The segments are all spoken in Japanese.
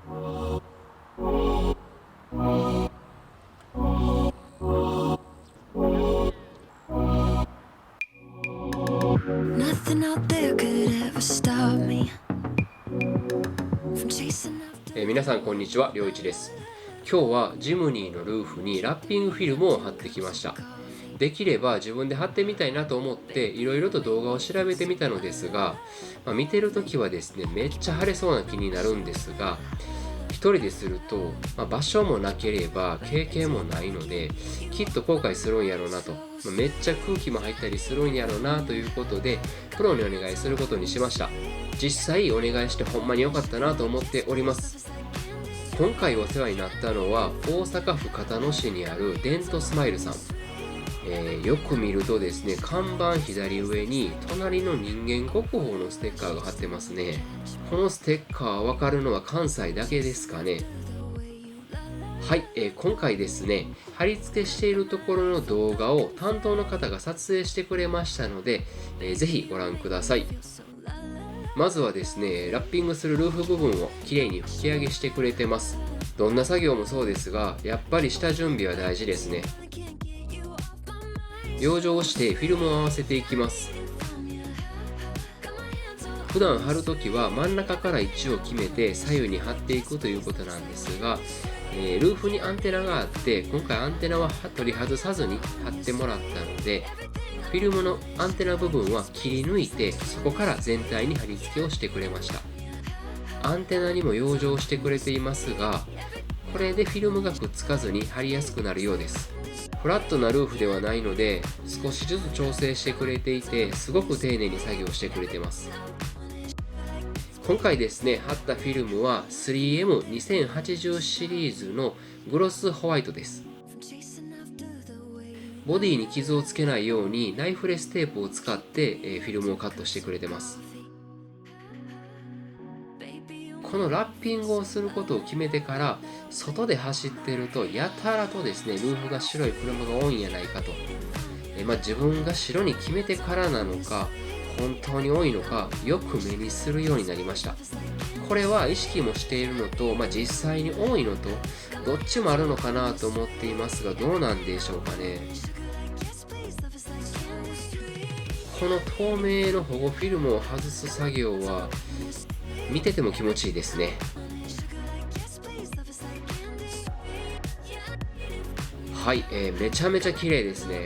Nothing out there could ever stop me from chasing after 皆さんこんにちは、りょういちです。今日はジムニーのルーフにラッピングフィルムを貼ってきました。できれば自分で貼ってみたいなと思っていろいろと動画を調べてみたのですが、見てるときはですね、めっちゃ腫れそうな気になるんですが、一人ですると、場所もなければ経験もないのできっと後悔するんやろうなと、めっちゃ空気も入ったりするんやろうなということでプロにお願いすることにしました。実際お願いしてほんまに良かったなと思っております。今回お世話になったのは大阪府交野市にあるデントスマイルさん。よく見るとですね、看板左上に隣の人間国宝のステッカーが貼ってますね。このステッカーわかるのは関西だけですかね。はい、今回ですね、貼り付けしているところの動画を担当の方が撮影してくれましたので、ぜひご覧ください。まずはですね、ラッピングするルーフ部分をきれいに拭き上げしてくれてます。どんな作業もそうですが、やっぱり下準備は大事ですね。養生をしてフィルムを合わせていきます。普段貼るときは真ん中から位置を決めて左右に貼っていくということなんですが、ルーフにアンテナがあって今回アンテナは取り外さずに貼ってもらったので、フィルムのアンテナ部分は切り抜いてそこから全体に貼り付けをしてくれました。アンテナにも養生してくれていますが、これでフィルムがくっつかずに貼りやすくなるようです。フラットなルーフではないので少しずつ調整してくれていて、すごく丁寧に作業してくれてます。今回ですね、貼ったフィルムは 3M2080 シリーズのグロスホワイトです。ボディに傷をつけないようにナイフレステープを使ってフィルムをカットしてくれてます。このラッピングをすることを決めてから外で走ってるとやたらとですね、ルーフが白い車が多いんやないかと、自分が白に決めてからなのか本当に多いのかよく目にするようになりました。これは意識もしているのと、実際に多いのとどっちもあるのかなと思っていますが、どうなんでしょうかね。この透明の保護フィルムを外す作業は見てても気持ちいいですね。はい、めちゃめちゃ綺麗ですね。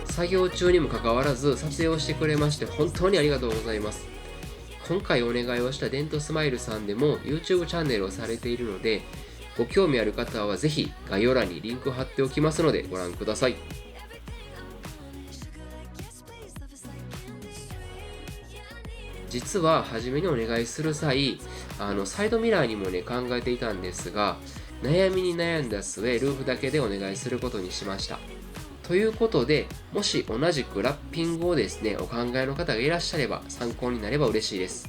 作業中にもかかわらず撮影をしてくれまして本当にありがとうございます。今回お願いをしたデントスマイルさんでも YouTube チャンネルをされているので、ご興味ある方はぜひ概要欄にリンク貼っておきますのでご覧ください。実は初めにお願いする際、サイドミラーにもね考えていたんですが、悩みに悩んだ末ルーフだけでお願いすることにしました。ということで、もし同じくラッピングをですねお考えの方がいらっしゃれば参考になれば嬉しいです。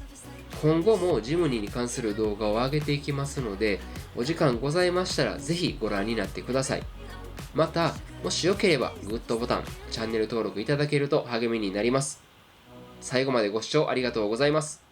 今後もジムニーに関する動画を上げていきますので、お時間ございましたらぜひご覧になってください。またもしよければグッドボタン、チャンネル登録いただけると励みになります。最後までご視聴ありがとうございます。